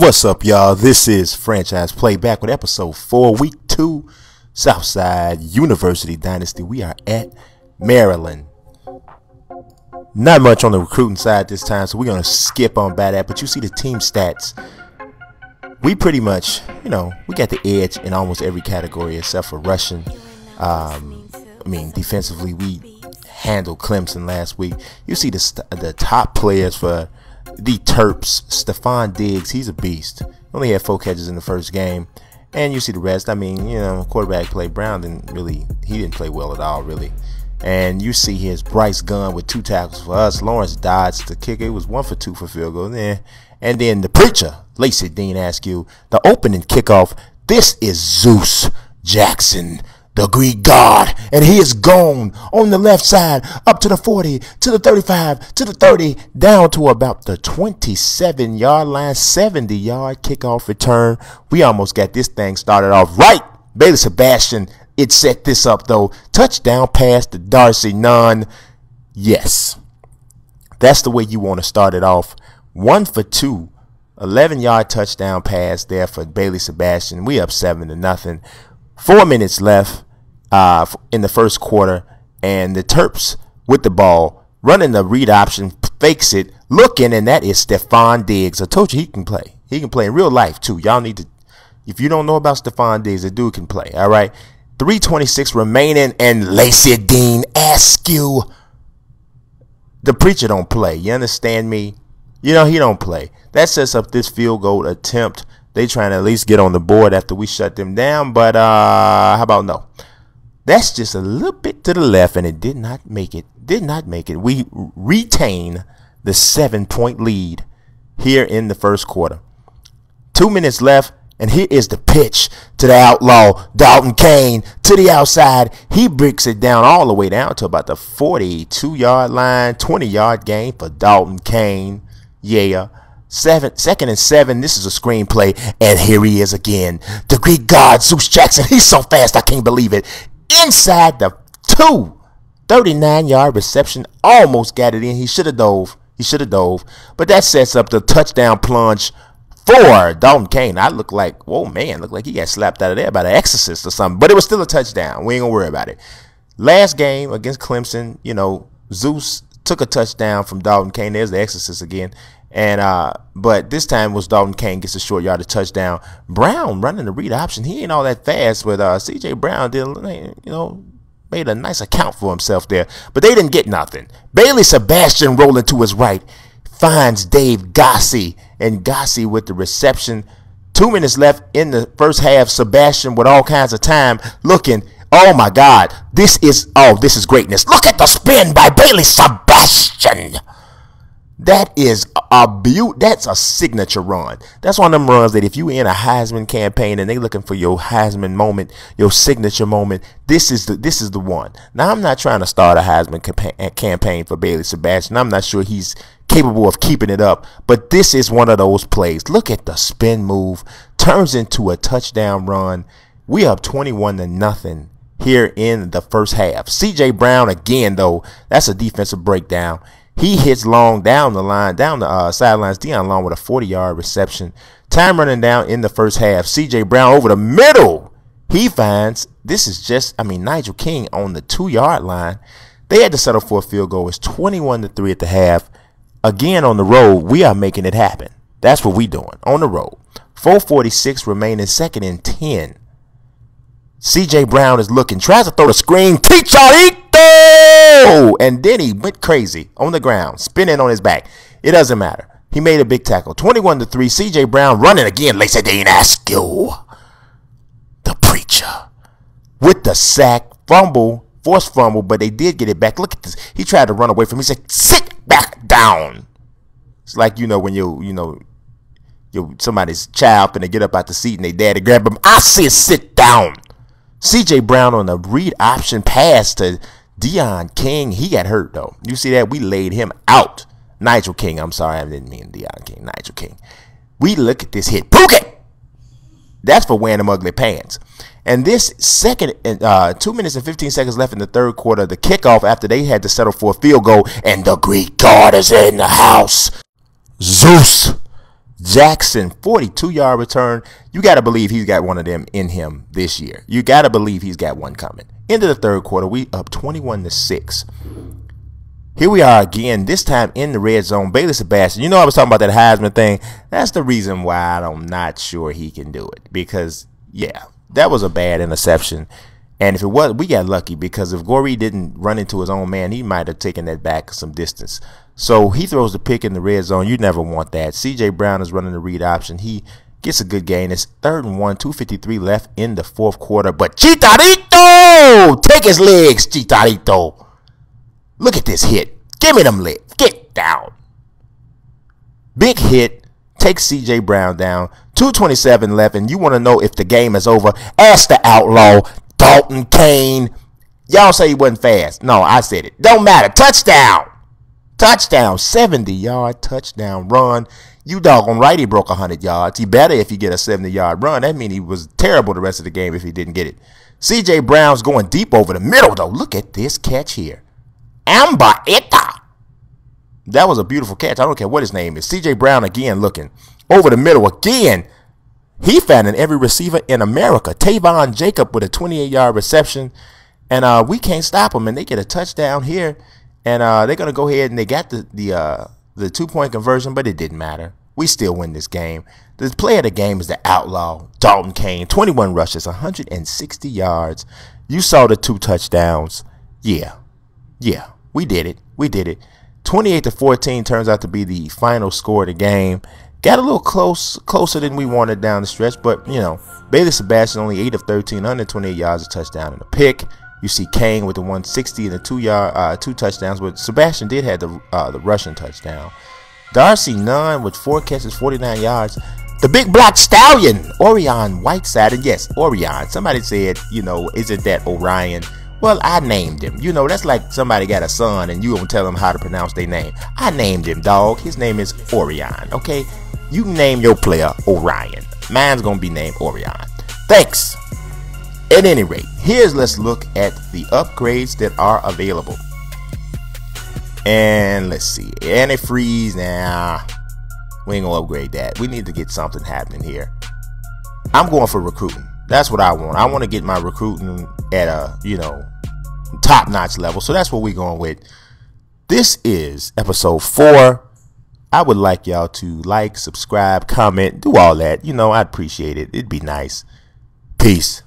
What's up, y'all? This is Franchise Play back with episode 4, week 2, Southside University Dynasty. We are at Maryland. Not much on the recruiting side this time, so we're going to skip on by that. But you see the team stats. We pretty much, we got the edge in almost every category except for rushing. Defensively, we handled Clemson last week. You see the top players for the Terps. Stephon Diggs, he's a beast. Only had 4 catches in the first game. And you see the rest. Quarterback play Brown he didn't play well at all, really. And you see his Bryce Gunn with 2 tackles for us. Lawrence dodged the kicker. It was 1 for 2 for field goal. And then the preacher, Lacey Dean, asked you the opening kickoff. This is Zeus Jackson, the Greek god, and he is gone on the left side, up to the 40, to the 35, to the 30, down to about the 27-yard line, 70-yard kickoff return. We almost got this thing started off right. Bailey Sebastian, it set this up, though. Touchdown pass to Darcy Nunn. Yes, that's the way you want to start it off. 1 for 2, 11-yard touchdown pass there for Bailey Sebastian. We up 7-0. 4 minutes left in the first quarter, and the Terps with the ball, running the read option, fakes it, looking, and that is Stephon Diggs. I told you he can play. He can play in real life, too. Y'all need to, if you don't know about Stephon Diggs, the dude can play, all right? 3:26 remaining, and Lacey Dean Askew. The preacher don't play. You understand me? He don't play. That sets up this field goal attempt. They trying to at least get on the board after we shut them down, but how about no? That's just a little bit to the left, and it did not make it. We retain the 7-point lead here in the first quarter. 2 minutes left, and here is the pitch to the outlaw, Dalton Kane, to the outside. He breaks it down all the way down to about the 42-yard line, 20-yard gain for Dalton Kane. Yeah. 2nd and 7. This is a screenplay, and here he is again. The Greek god, Zeus Jackson. He's so fast, I can't believe it. Inside the 39-yard reception. Almost got it in. He should have dove. But that sets up the touchdown plunge for Dalton Kane. I look like, whoa, man, looked like he got slapped out of there by the exorcist or something. But it was still a touchdown. We ain't going to worry about it. Last game against Clemson, Zeus took a touchdown from Dalton Kane. There's the exorcist again. And but this time was Dalton Kane gets a short yardage touchdown. Brown running the read option. He ain't all that fast, but C.J. Brown did, made a nice account for himself there. But they didn't get nothing. Bailey Sebastian rolling to his right finds Dave Gossie, and Gossie with the reception. 2 minutes left in the first half. Sebastian with all kinds of time looking. Oh my God, this is greatness. Look at the spin by Bailey Sebastian. That is that's a signature run. That's one of them runs that if you in a Heisman campaign and they looking for your Heisman moment, your signature moment, this is the one. Now, I'm not trying to start a Heisman campaign for Bailey Sebastian. I'm not sure he's capable of keeping it up, but this is one of those plays. Look at the spin move, turns into a touchdown run. We up 21-0 here in the first half. C.J. Brown again, though, that's a defensive breakdown. He hits long down the line, down the sidelines. Deion Long with a 40-yard reception. Time running down in the first half. C.J. Brown over the middle. He finds, Nigel King on the 2-yard line. They had to settle for a field goal. It's 21-3 at the half. Again, on the road, we are making it happen. That's what we doing on the road. 4:46 remaining, 2nd and 10. C.J. Brown is looking, tries to throw the screen. Chicharito! And then he went crazy on the ground, spinning on his back. It doesn't matter. He made a big tackle. 21-3. C.J. Brown running again. Lacey Dean Askew, the preacher, with the sack, forced fumble, but they did get it back. Look at this. He tried to run away from him. He said, "Sit back down." It's like when somebody's child and they get up out the seat and they daddy grab him. I said, "Sit down." C.J. Brown on a read option pass to Deion King. He got hurt, though. You see that? We laid him out. Nigel King. I'm sorry. I didn't mean Deion King. Nigel King. We look at this hit. Pookie! That's for wearing them ugly pants. And this 2 minutes and 15 seconds left in the third quarter, the kickoff after they had to settle for a field goal, and the Greek god is in the house. Zeus Jackson, 42-yard return. You got to believe he's got one of them in him this year. You got to believe he's got one coming. Into the third quarter, we up 21-6. Here we are again, this time in the red zone. Bailey Sebastian, you know I was talking about that Heisman thing. That's the reason why I'm not sure he can do it. Because, yeah, that was a bad interception. And if it was, we got lucky because if Goree didn't run into his own man, he might have taken that back some distance. So he throws the pick in the red zone. You never want that. C.J. Brown is running the read option. He gets a good gain. It's 3rd and 1, 2:53 left in the fourth quarter. But Chicharito! Take his legs, Chicharito. Look at this hit. Give me them legs. Get down. Big hit. Takes C.J. Brown down. 2:27 left, and you want to know if the game is over. Ask the outlaw, Dalton Kane. Y'all say he wasn't fast. No, I said it. Don't matter. Touchdown. Touchdown. 70-yard touchdown run. You doggone right he broke 100 yards. He better if he get a 70-yard run. That means he was terrible the rest of the game if he didn't get it. C.J. Brown's going deep over the middle, though. Look at this catch here. Ambaeta. That was a beautiful catch. I don't care what his name is. C.J. Brown again looking over the middle again. He found every receiver in America. Tavon Jacob with a 28-yard reception. And we can't stop them. And they get a touchdown here. And they're going to go ahead and they got the 2-point conversion, but it didn't matter. We still win this game. The player of the game is the outlaw, Dalton Kane. 21 rushes, 160 yards. You saw the 2 touchdowns. Yeah, we did it. 28-14 turns out to be the final score of the game. Got a little closer than we wanted down the stretch, but, you know, Bailey Sebastian only 8 of 13, 128 yards, a touchdown and a pick. You see Kane with the 160 and the 2 touchdowns, but Sebastian did have the rushing touchdown. Darcy Nunn with 4 catches, 49 yards. The big black stallion, Orion Whiteside. And yes, Orion. Somebody said, you know, isn't that Orion? Well, I named him. You know, that's like somebody got a son and you don't tell them how to pronounce their name. I named him, dog. His name is Orion, okay? You name your player Orion. Mine's going to be named Orion. Thanks. At any rate, let's look at the upgrades that are available. And let's see. Antifreeze. Nah, we ain't going to upgrade that. We need to get something happening here. I'm going for recruiting. That's what I want. I want to get my recruiting at a, you know, top-notch level. So that's what we're going with. This is episode 4. I would like y'all to like, subscribe, comment, do all that. You know, I'd appreciate it. It'd be nice. Peace.